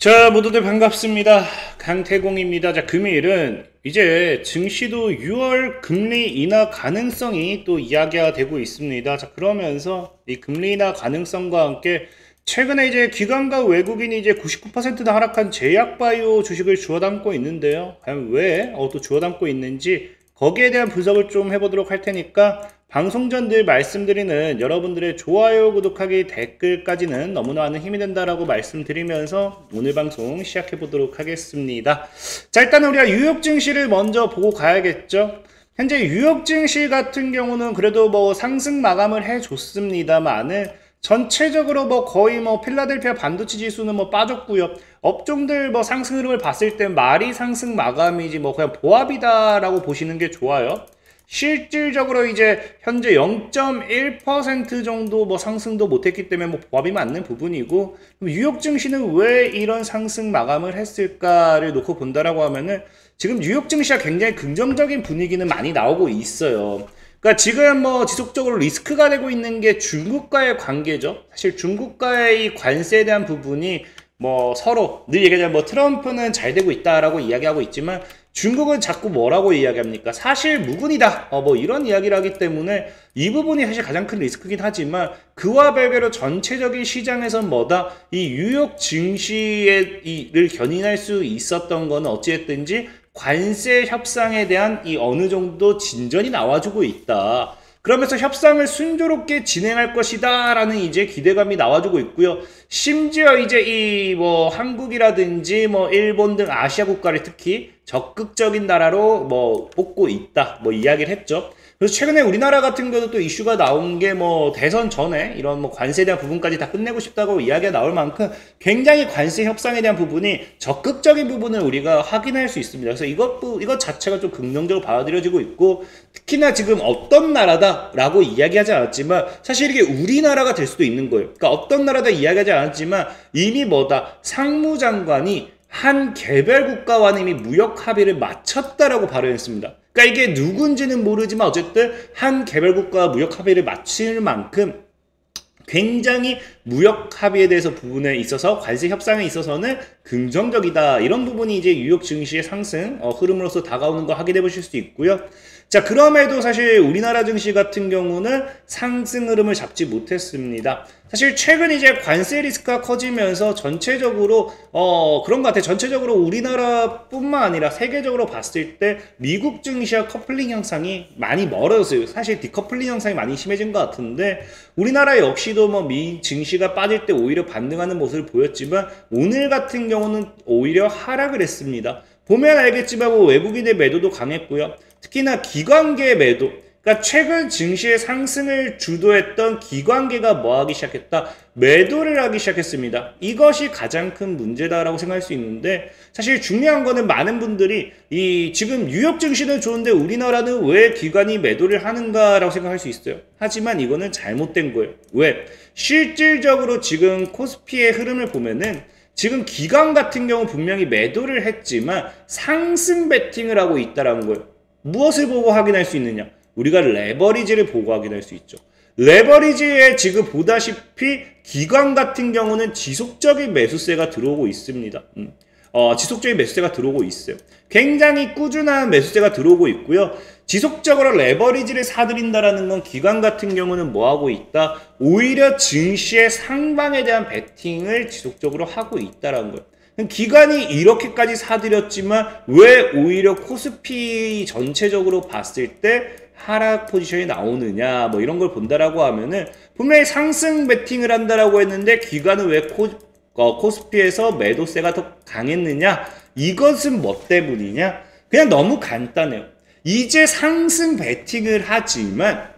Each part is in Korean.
자, 모두들 반갑습니다. 강태공입니다. 자, 금요일은 이제 증시도 6월 금리 인하 가능성이 또 이야기가 되고 있습니다. 자, 그러면서 이 금리 인하 가능성과 함께 최근에 이제 기관과 외국인이 이제 99%나 하락한 제약바이오 주식을 주워 담고 있는데요. 과연 왜 또 주워 담고 있는지 거기에 대한 분석을 좀 해보도록 할 테니까 방송 전 늘 말씀드리는 여러분들의 좋아요, 구독하기, 댓글까지는 너무나 많은 힘이 된다라고 말씀드리면서 오늘 방송 시작해 보도록 하겠습니다. 자, 일단 우리가 뉴욕 증시를 먼저 보고 가야겠죠. 현재 뉴욕 증시 같은 경우는 그래도 뭐 상승 마감을 해줬습니다만은 전체적으로 뭐 거의 뭐 필라델피아 반도체 지수는 뭐 빠졌고요. 업종들 뭐 상승 흐름을 봤을 때 말이 상승 마감이지 뭐 그냥 보합이다라고 보시는 게 좋아요. 실질적으로 이제 현재 0.1% 정도 뭐 상승도 못했기 때문에 뭐 보합이 맞는 부분이고, 뉴욕 증시는 왜 이런 상승 마감을 했을까를 놓고 본다라고 하면은 지금 뉴욕 증시가 굉장히 긍정적인 분위기는 많이 나오고 있어요. 그러니까 지금 뭐 지속적으로 리스크가 되고 있는 게 중국과의 관계죠. 사실 중국과의 관세에 대한 부분이 뭐 서로 늘 얘기하자면 뭐 트럼프는 잘 되고 있다라고 이야기하고 있지만 중국은 자꾸 뭐라고 이야기합니까? 사실 무근이다. 뭐 이런 이야기를 하기 때문에 이 부분이 사실 가장 큰 리스크긴 하지만 그와 별개로 전체적인 시장에선 뭐다? 이 뉴욕 증시를 견인할 수 있었던 거는 어찌됐든지 관세 협상에 대한 이 어느 정도 진전이 나와주고 있다. 그러면서 협상을 순조롭게 진행할 것이다 라는 이제 기대감이 나와주고 있고요. 심지어 이제 이 뭐 한국이라든지 뭐 일본 등 아시아 국가를 특히 적극적인 나라로 뭐 뽑고 있다 뭐 이야기를 했죠. 그래서 최근에 우리나라 같은 경우도 또 이슈가 나온 게 뭐 대선 전에 이런 뭐 관세에 대한 부분까지 다 끝내고 싶다고 이야기가 나올 만큼 굉장히 관세 협상에 대한 부분이 적극적인 부분을 우리가 확인할 수 있습니다. 그래서 이것 자체가 좀 긍정적으로 받아들여지고 있고, 특히나 지금 어떤 나라다라고 이야기하지 않았지만 사실 이게 우리나라가 될 수도 있는 거예요. 그러니까 어떤 나라다 이야기하지 않았지만 이미 뭐다? 상무장관이 한 개별 국가와는 이미 무역 합의를 마쳤다라고 발언했습니다. 그러니까 이게 누군지는 모르지만 어쨌든 한 개별 국가와 무역 합의를 마칠 만큼 굉장히 무역 합의에 대해서 부분에 있어서 관세 협상에 있어서는 긍정적이다. 이런 부분이 이제 뉴욕 증시의 상승 흐름으로서 다가오는 거 확인해 보실 수 있고요. 자, 그럼에도 사실 우리나라 증시 같은 경우는 상승 흐름을 잡지 못했습니다. 사실 최근 이제 관세 리스크가 커지면서 전체적으로 그런 것 같아요. 전체적으로 우리나라뿐만 아니라 세계적으로 봤을 때 미국 증시와 커플링 현상이 많이 멀어졌어요. 사실 디커플링 현상이 많이 심해진 것 같은데 우리나라 역시도 뭐 미 증시가 빠질 때 오히려 반등하는 모습을 보였지만 오늘 같은 경우는 오히려 하락을 했습니다. 보면 알겠지만 뭐 외국인의 매도도 강했고요. 특히나 기관계 매도, 그러니까 최근 증시의 상승을 주도했던 기관계가 뭐 하기 시작했다? 매도를 하기 시작했습니다. 이것이 가장 큰 문제다라고 생각할 수 있는데, 사실 중요한 거는 많은 분들이 이 지금 뉴욕 증시는 좋은데 우리나라는 왜 기관이 매도를 하는가라고 생각할 수 있어요. 하지만 이거는 잘못된 거예요. 왜? 실질적으로 지금 코스피의 흐름을 보면은 지금 기관 같은 경우 분명히 매도를 했지만 상승 베팅을 하고 있다라는 거예요. 무엇을 보고 확인할 수 있느냐? 우리가 레버리지를 보고 확인할 수 있죠. 레버리지에 지금 보다시피 기관 같은 경우는 지속적인 매수세가 들어오고 있습니다. 지속적인 매수세가 들어오고 있어요. 굉장히 꾸준한 매수세가 들어오고 있고요. 지속적으로 레버리지를 사들인다라는 건 기관 같은 경우는 뭐 하고 있다? 오히려 증시의 상방에 대한 베팅을 지속적으로 하고 있다라는 거예요. 기관이 이렇게까지 사들였지만 왜 오히려 코스피 전체적으로 봤을 때 하락 포지션이 나오느냐 뭐 이런 걸 본다라고 하면은 분명히 상승 베팅을 한다라고 했는데 기관은 왜 코스피에서 매도세가 더 강했느냐? 이것은 뭐 때문이냐? 그냥 너무 간단해요. 이제 상승 베팅을 하지만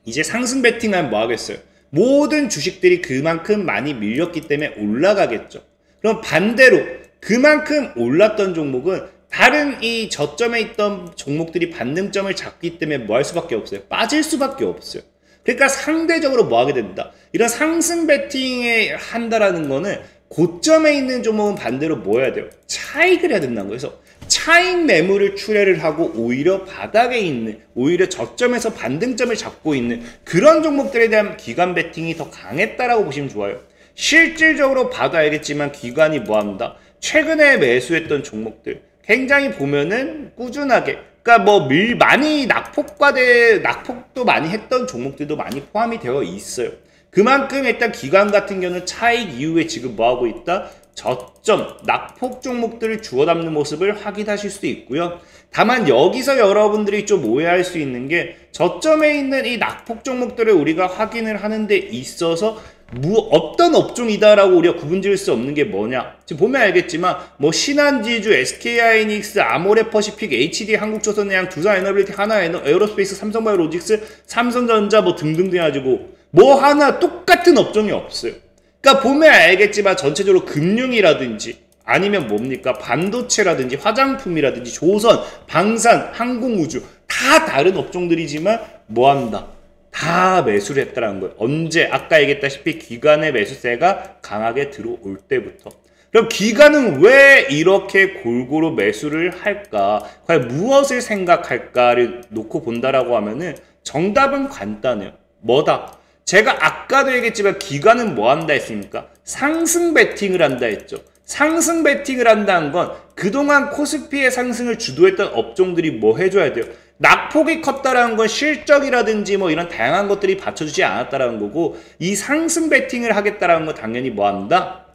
이제 상승 베팅하면 뭐 하겠어요? 모든 주식들이 그만큼 많이 밀렸기 때문에 올라가겠죠. 그럼 반대로 그만큼 올랐던 종목은 다른 이 저점에 있던 종목들이 반등점을 잡기 때문에 뭐 할 수밖에 없어요? 빠질 수밖에 없어요. 그러니까 상대적으로 뭐 하게 된다? 이런 상승 베팅에 한다라는 거는 고점에 있는 종목은 반대로 뭐 해야 돼요? 차익을 해야 된다는 거예요. 그래서 차익 매물을 출회를 하고 오히려 바닥에 있는, 오히려 저점에서 반등점을 잡고 있는 그런 종목들에 대한 기관 베팅이 더 강했다라고 보시면 좋아요. 실질적으로 봐도 알겠지만 기관이 뭐합니다. 최근에 매수했던 종목들 굉장히 보면은 꾸준하게, 그러니까 뭐 많이 낙폭도 많이 했던 종목들도 많이 포함이 되어 있어요. 그만큼 일단 기관 같은 경우는 차익 이후에 지금 뭐하고 있다? 저점, 낙폭 종목들을 주워 담는 모습을 확인하실 수 있고요. 다만 여기서 여러분들이 좀 오해할 수 있는 게 저점에 있는 이 낙폭 종목들을 우리가 확인을 하는 데 있어서 어떤 업종이다라고 우리가 구분지을 수 없는 게 뭐냐. 지금 보면 알겠지만 뭐 신한지주, SK하이닉스, 아모레퍼시픽, HD 한국조선해양, 두산에너빌리티, 하나에어로스페이스, 삼성바이오로직스, 삼성전자 뭐 등등등 해가지고 뭐 하나 똑같은 업종이 없어요. 그러니까 보면 알겠지만 전체적으로 금융이라든지 아니면 뭡니까? 반도체라든지 화장품이라든지 조선, 방산, 항공우주 다 다른 업종들이지만 뭐한다? 다 매수를 했다는 거예요. 언제? 아까 얘기했다시피 기관의 매수세가 강하게 들어올 때부터. 그럼 기관은 왜 이렇게 골고루 매수를 할까? 과연 무엇을 생각할까를 놓고 본다라고 하면은 정답은 간단해요. 뭐다? 제가 아까도 얘기했지만 기관은 뭐 한다 했습니까? 상승 베팅을 한다 했죠. 상승 베팅을 한다는 건 그동안 코스피의 상승을 주도했던 업종들이 뭐 해줘야 돼요? 낙폭이 컸다라는 건 실적이라든지 뭐 이런 다양한 것들이 받쳐주지 않았다라는 거고, 이 상승 베팅을 하겠다라는 건 당연히 뭐 한다?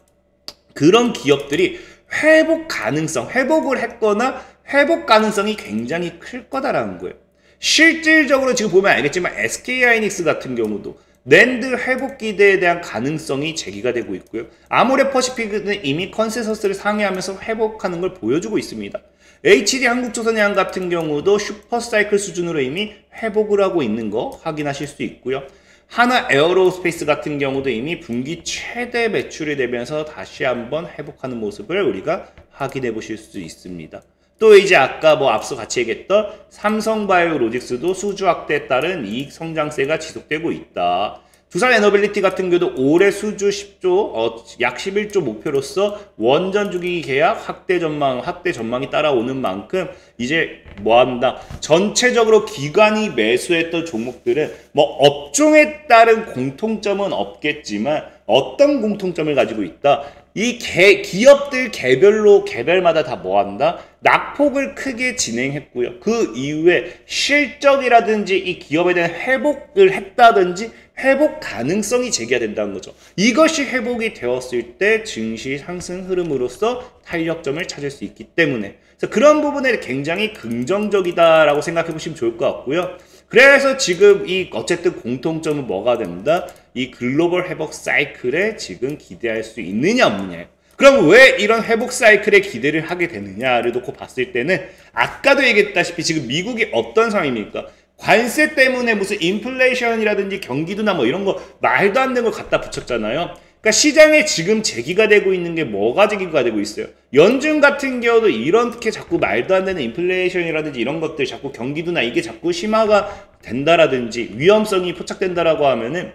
그런 기업들이 회복을 했거나 회복 가능성이 굉장히 클 거다라는 거예요. 실질적으로 지금 보면 알겠지만 SK하이닉스 같은 경우도 낸드 회복 기대에 대한 가능성이 제기가 되고 있고요. 아모레퍼시픽은 이미 컨센서스를 상회하면서 회복하는 걸 보여주고 있습니다. HD 한국조선해양 같은 경우도 슈퍼사이클 수준으로 이미 회복을 하고 있는 거 확인하실 수 있고요. 하나에어로스페이스 같은 경우도 이미 분기 최대 매출이 되면서 다시 한번 회복하는 모습을 우리가 확인해 보실 수 있습니다. 또 이제 아까 뭐 앞서 같이 얘기했던 삼성바이오로직스도 수주 확대에 따른 이익 성장세가 지속되고 있다. 두산에너빌리티 같은 경우도 올해 수주 10조, 약 11조 목표로서 원전 주기 계약 확대 전망이 따라오는 만큼 이제 뭐 한다? 전체적으로 기관이 매수했던 종목들은 뭐 업종에 따른 공통점은 없겠지만 어떤 공통점을 가지고 있다? 이 기업들 개별마다 다 뭐 한다? 낙폭을 크게 진행했고요. 그 이후에 실적이라든지 이 기업에 대한 회복을 했다든지 회복 가능성이 제기가 된다는 거죠. 이것이 회복이 되었을 때 증시 상승 흐름으로서 탄력점을 찾을 수 있기 때문에, 그래서 그런 부분에 굉장히 긍정적이다라고 생각해 보시면 좋을 것 같고요. 그래서 지금 이 어쨌든 공통점은 뭐가 된다? 이 글로벌 회복 사이클에 지금 기대할 수 있느냐 없느냐. 그럼 왜 이런 회복 사이클에 기대를 하게 되느냐를 놓고 봤을 때는 아까도 얘기했다시피 지금 미국이 어떤 상황입니까? 관세 때문에 무슨 인플레이션이라든지 경기도나 뭐 이런 거 말도 안 되는 걸 갖다 붙였잖아요. 그러니까 시장에 지금 제기가 되고 있는 게 뭐가 제기가 되고 있어요? 연준 같은 경우도 이렇게 자꾸 말도 안 되는 인플레이션이라든지 이런 것들 자꾸 경기도나 이게 자꾸 심화가 된다라든지 위험성이 포착된다라고 하면은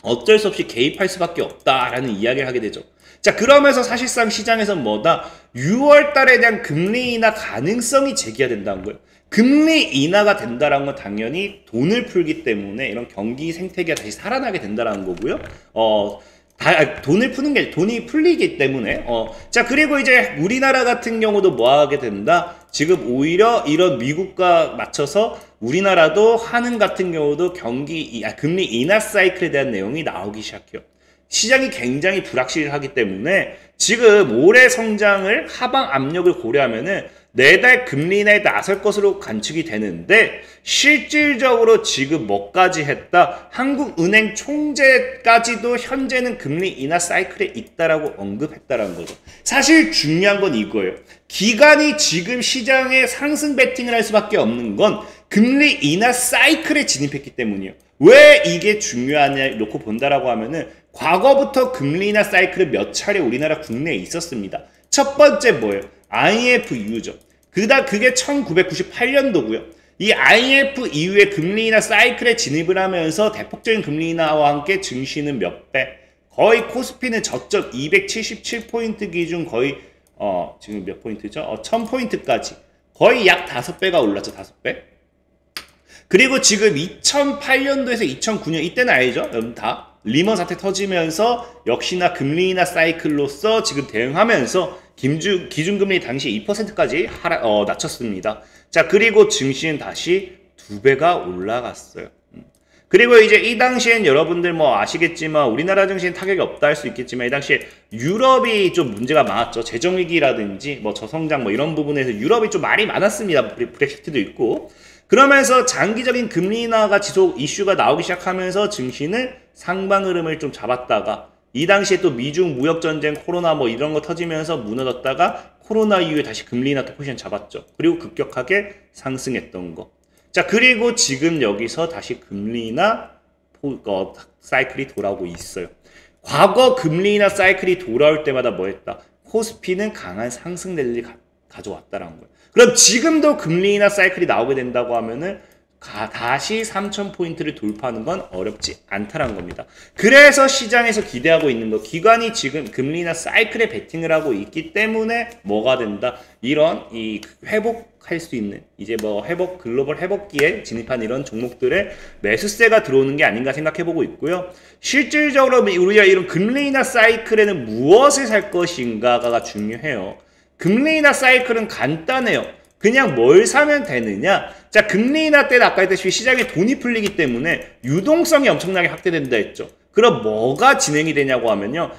어쩔 수 없이 개입할 수밖에 없다라는 이야기를 하게 되죠. 자, 그러면서 사실상 시장에서 뭐다? 6월 달에 대한 금리 인하 가능성이 제기가 된다는 거예요. 금리 인하가 된다는 건 당연히 돈을 풀기 때문에 이런 경기 생태계가 다시 살아나게 된다는 거고요. 돈을 푸는 게 돈이 풀리기 때문에 자, 그리고 이제 우리나라 같은 경우도 뭐 하게 된다? 지금 오히려 이런 미국과 맞춰서 우리나라도 한은 같은 경우도 금리 인하 사이클에 대한 내용이 나오기 시작해요. 시장이 굉장히 불확실하기 때문에 지금 올해 성장을 하방 압력을 고려하면은 내달 금리 인하에 나설 것으로 관측이 되는데 실질적으로 지금 뭐까지 했다? 한국은행 총재까지도 현재는 금리 인하 사이클에 있다라고 언급했다라는 거죠. 사실 중요한 건 이거예요. 기관이 지금 시장에 상승 베팅을 할 수밖에 없는 건 금리 인하 사이클에 진입했기 때문이에요. 왜 이게 중요하냐 놓고 본다라고 하면은 과거부터 금리 인하 사이클은 몇 차례 우리나라 국내에 있었습니다. 첫 번째 뭐예요? IMF 이후죠. 그게 1998년도고요. 이 IMF 이후에 금리 인하 사이클에 진입을 하면서 대폭적인 금리 인하와 함께 증시는 몇 배? 거의 코스피는 저점 277포인트 기준 거의 지금 몇 포인트죠? 1000포인트까지 거의 약 5배가 올랐죠. 5배. 그리고 지금 2008년도에서 2009년 이때는 알죠? 여러분 다 리먼 사태 터지면서 역시나 금리 인하 사이클로서 지금 대응하면서 기준금리 당시 2%까지 낮췄습니다. 자, 그리고 증시는 다시 2배가 올라갔어요. 그리고 이제 이 당시엔 여러분들 뭐 아시겠지만 우리나라 증시는 타격이 없다 할 수 있겠지만 이 당시에 유럽이 좀 문제가 많았죠. 재정위기라든지 뭐 저성장 뭐 이런 부분에서 유럽이 좀 말이 많았습니다. 브렉시트도 있고. 그러면서 장기적인 금리 인하가 지속 이슈가 나오기 시작하면서 증시는 상방 흐름을 좀 잡았다가 이 당시에 또 미중 무역전쟁 코로나 뭐 이런 거 터지면서 무너졌다가 코로나 이후에 다시 금리 인하 포지션 잡았죠. 그리고 급격하게 상승했던 거. 자, 그리고 지금 여기서 다시 금리 인하 사이클이 돌아오고 있어요. 과거 금리 인하 사이클이 돌아올 때마다 뭐 했다? 코스피는 강한 상승 랠리 가져왔다라는 거예요. 그럼 지금도 금리 인하 사이클이 나오게 된다고 하면은 다시 3,000포인트를 돌파하는 건 어렵지 않다라는 겁니다. 그래서 시장에서 기대하고 있는 거, 기관이 지금 금리 인하 사이클에 베팅을 하고 있기 때문에 뭐가 된다? 이런 이 회복할 수 있는 이제 뭐 글로벌 회복기에 진입한 이런 종목들의 매수세가 들어오는 게 아닌가 생각해보고 있고요. 실질적으로 우리가 이런 금리 인하 사이클에는 무엇을 살 것인가가 중요해요. 금리 인하 사이클은 간단해요. 그냥 뭘 사면 되느냐? 자, 금리 인하 때는 아까 했다시피 시장에 돈이 풀리기 때문에 유동성이 엄청나게 확대된다 했죠. 그럼 뭐가 진행이 되냐고 하면요.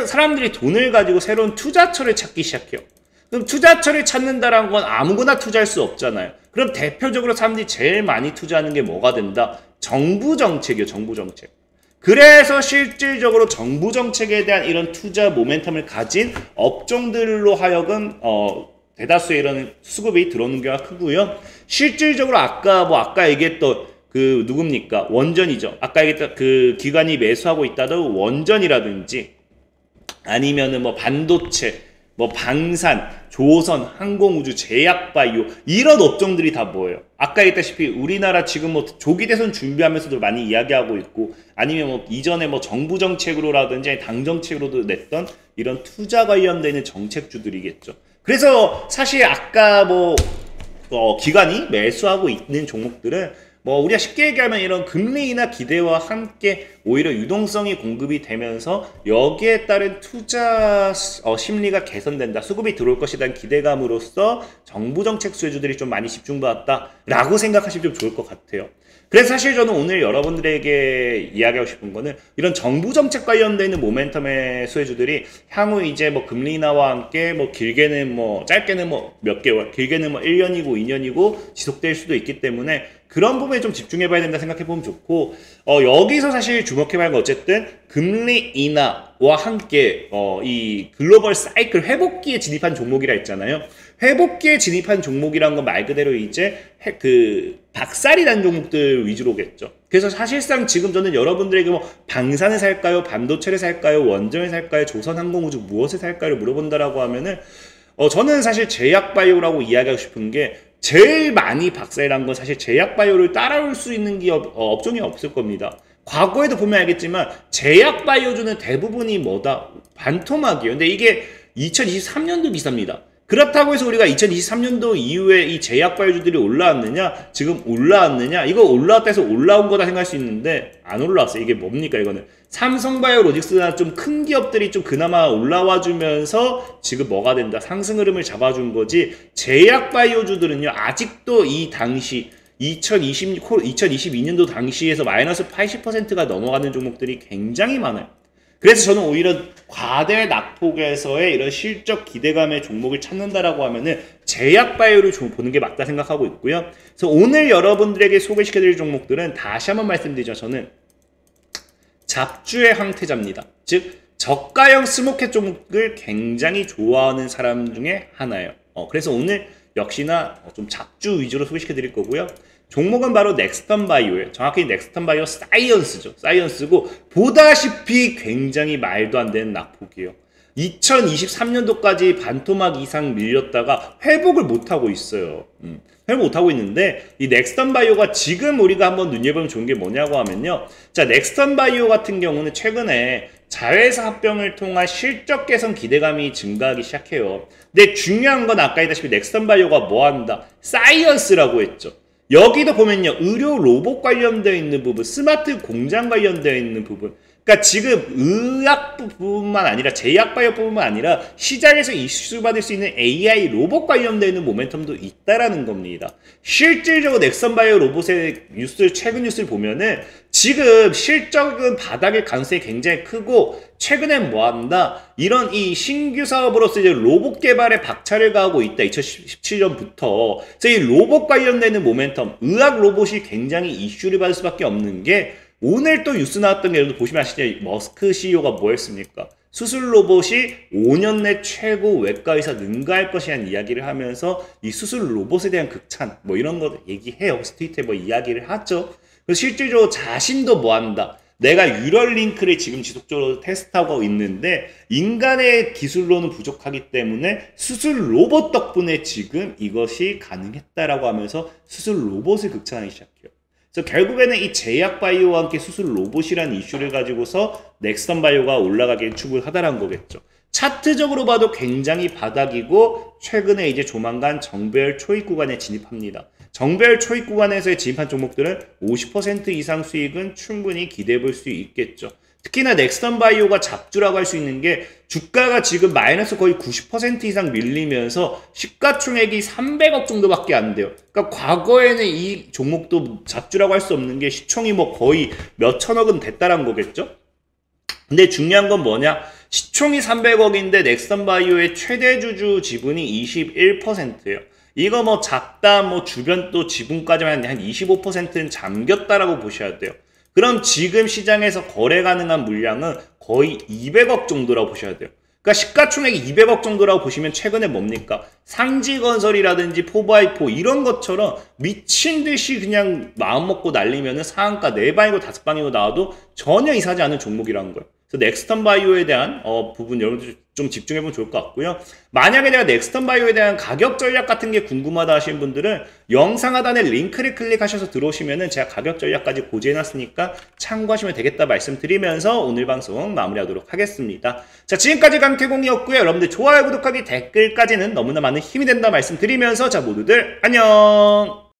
사람들이 돈을 가지고 새로운 투자처를 찾기 시작해요. 그럼 투자처를 찾는다라는 건 아무거나 투자할 수 없잖아요. 그럼 대표적으로 사람들이 제일 많이 투자하는 게 뭐가 된다? 정부 정책이요, 정부 정책. 그래서 실질적으로 정부 정책에 대한 이런 투자 모멘텀을 가진 업종들로 하여금 대다수의 이런 수급이 들어오는 경우가 크고요. 실질적으로 아까 얘기했던 그 누굽니까? 원전이죠. 아까 얘기했던 그 기관이 매수하고 있다던 원전이라든지 아니면은 뭐 반도체, 뭐 방산, 조선, 항공우주, 제약바이오 이런 업종들이 다 뭐예요? 아까 얘기했다시피 우리나라 지금 뭐 조기 대선 준비하면서도 많이 이야기하고 있고 아니면 뭐 이전에 뭐 정부 정책으로라든지 당 정책으로도 냈던 이런 투자 관련되는 정책주들이겠죠. 그래서 사실 아까 기관이 매수하고 있는 종목들은 우리가 쉽게 얘기하면 이런 금리 인하 기대와 함께 오히려 유동성이 공급이 되면서 여기에 따른 투자 심리가 개선된다. 수급이 들어올 것이라는 기대감으로써 정부 정책 수혜주들이 좀 많이 집중받았다라고 생각하시면 좀 좋을 것 같아요. 그래서 사실 저는 오늘 여러분들에게 이야기하고 싶은 거는 이런 정부 정책 관련되어 있는 모멘텀의 수혜주들이 향후 이제 금리 인하와 함께 길게는 짧게는 몇 개월, 길게는 1년이고 2년이고 지속될 수도 있기 때문에 그런 부분에 좀 집중해봐야 된다 생각해보면 좋고, 여기서 사실 주목해봐야 할 건 어쨌든 금리 인하와 함께 이 글로벌 사이클 회복기에 진입한 종목이라 했잖아요. 회복기에 진입한 종목이란 건 말 그대로 이제 박살이 난 종목들 위주로겠죠. 그래서 사실상 지금 저는 여러분들에게 방산을 살까요? 반도체를 살까요? 원전을 살까요? 조선항공우주 무엇을 살까요? 물어본다라고 하면은 저는 사실 제약바이오라고 이야기하고 싶은 게 제일 많이 박살난 건 사실 제약바이오를 따라올 수 있는 기업 업종이 없을 겁니다. 과거에도 보면 알겠지만 제약바이오주는 대부분이 반토막이에요. 근데 이게 2023년도 기사입니다. 그렇다고 해서 우리가 2023년도 이후에 이 제약바이오주들이 올라왔느냐? 지금 올라왔느냐? 이거 올라왔다 해서 올라온 거다 생각할 수 있는데 안 올라왔어요. 이게 뭡니까 이거는? 삼성바이오로직스나 좀 큰 기업들이 좀 그나마 올라와 주면서 지금 뭐가 된다? 상승 흐름을 잡아준 거지. 제약바이오주들은요. 아직도 이 당시 2022년도 당시에서 마이너스 80%가 넘어가는 종목들이 굉장히 많아요. 그래서 저는 오히려 과대 낙폭에서의 이런 실적 기대감의 종목을 찾는다라고 하면은 제약바이오를 보는 게 맞다 생각하고 있고요. 그래서 오늘 여러분들에게 소개시켜드릴 종목들은 다시 한번 말씀드리죠. 저는 잡주의 황태자입니다. 즉 저가형 스모켓 종목을 굉장히 좋아하는 사람 중에 하나예요. 그래서 오늘 역시나 좀 잡주 위주로 소개시켜드릴 거고요. 종목은 바로 넥스턴 바이오예요. 정확히 넥스턴 바이오 사이언스죠. 사이언스고 보다시피 굉장히 말도 안 되는 낙폭이에요. 2023년도까지 반토막 이상 밀렸다가 회복을 못하고 있어요. 회복 못하고 있는데 이 넥스턴 바이오가 지금 우리가 한번 눈여보면 좋은 게 뭐냐고 하면요. 자, 넥스턴 바이오 같은 경우는 최근에 자회사 합병을 통한 실적 개선 기대감이 증가하기 시작해요. 근데 중요한 건 아까 했다시피 넥스턴 바이오가 뭐 한다? 사이언스라고 했죠. 여기도 보면요. 의료 로봇 관련되어 있는 부분, 스마트 공장 관련되어 있는 부분, 그러니까 지금 의학뿐만 아니라 제약바이오뿐만 아니라 시장에서 이슈 받을 수 있는 AI 로봇 관련되는 모멘텀도 있다라는 겁니다. 실질적으로 넥슨바이오 로봇의 뉴스를 최근 뉴스를 보면은 지금 실적은 바닥일 가능성이 굉장히 크고 최근에 뭐한다? 이런 이 신규 사업으로서 이제 로봇 개발에 박차를 가하고 있다. 2017년부터. 그래서 이 로봇 관련되는 모멘텀, 의학 로봇이 굉장히 이슈를 받을 수밖에 없는 게 오늘 또 뉴스 나왔던 게 여러분 보시면 아시죠? 머스크 CEO가 뭐 했습니까? 수술 로봇이 5년 내 최고 외과 의사 능가할 것이라는 이야기를 하면서 이 수술 로봇에 대한 극찬 뭐 이런 거 얘기해요. 트위터에 뭐 이야기를 하죠. 그래서 실질적으로 자신도 뭐 한다. 내가 유럴 링크를 지금 지속적으로 테스트하고 있는데 인간의 기술로는 부족하기 때문에 수술 로봇 덕분에 지금 이것이 가능했다라고 하면서 수술 로봇을 극찬하기 시작해요. 그래서 결국에는 이 제약바이오와 함께 수술 로봇이라는 이슈를 가지고서 넥슨바이오가 올라가기에 축을 하다라는 거겠죠. 차트적으로 봐도 굉장히 바닥이고 최근에 이제 조만간 정배열 초입 구간에 진입합니다. 정배열 초입 구간에서의 진입한 종목들은 50% 이상 수익은 충분히 기대해 볼 수 있겠죠. 특히나 넥슨바이오가 잡주라고 할 수 있는 게 주가가 지금 마이너스 거의 90% 이상 밀리면서 시가총액이 300억 정도밖에 안 돼요. 그러니까 과거에는 이 종목도 잡주라고 할 수 없는 게 시총이 뭐 거의 몇 천억은 됐다란 거겠죠. 근데 중요한 건 뭐냐? 시총이 300억인데 넥슨바이오의 최대 주주 지분이 21%예요. 이거 뭐 작다 뭐 주변 또 지분까지만 한 25%는 잠겼다라고 보셔야 돼요. 그럼 지금 시장에서 거래 가능한 물량은 거의 200억 정도라고 보셔야 돼요. 그러니까 시가총액이 200억 정도라고 보시면 최근에 뭡니까? 상지건설이라든지 포바이포 이런 것처럼 미친 듯이 그냥 마음 먹고 날리면은 상한가 4방이고 5방이고 나와도 전혀 이상하지 않은 종목이라는 거예요. 그래서 넥슨바이오에 대한 부분 여러분들 좀 집중해보면 좋을 것 같고요. 만약에 내가 넥슨바이오에 대한 가격 전략 같은 게 궁금하다 하시는 분들은 영상 하단에 링크를 클릭하셔서 들어오시면은 제가 가격 전략까지 고지해놨으니까 참고하시면 되겠다 말씀드리면서 오늘 방송 마무리하도록 하겠습니다. 자, 지금까지 강태공이었고요. 여러분들 좋아요, 구독하기, 댓글까지는 너무나 많은 힘이 된다 말씀드리면서 자, 모두들 안녕!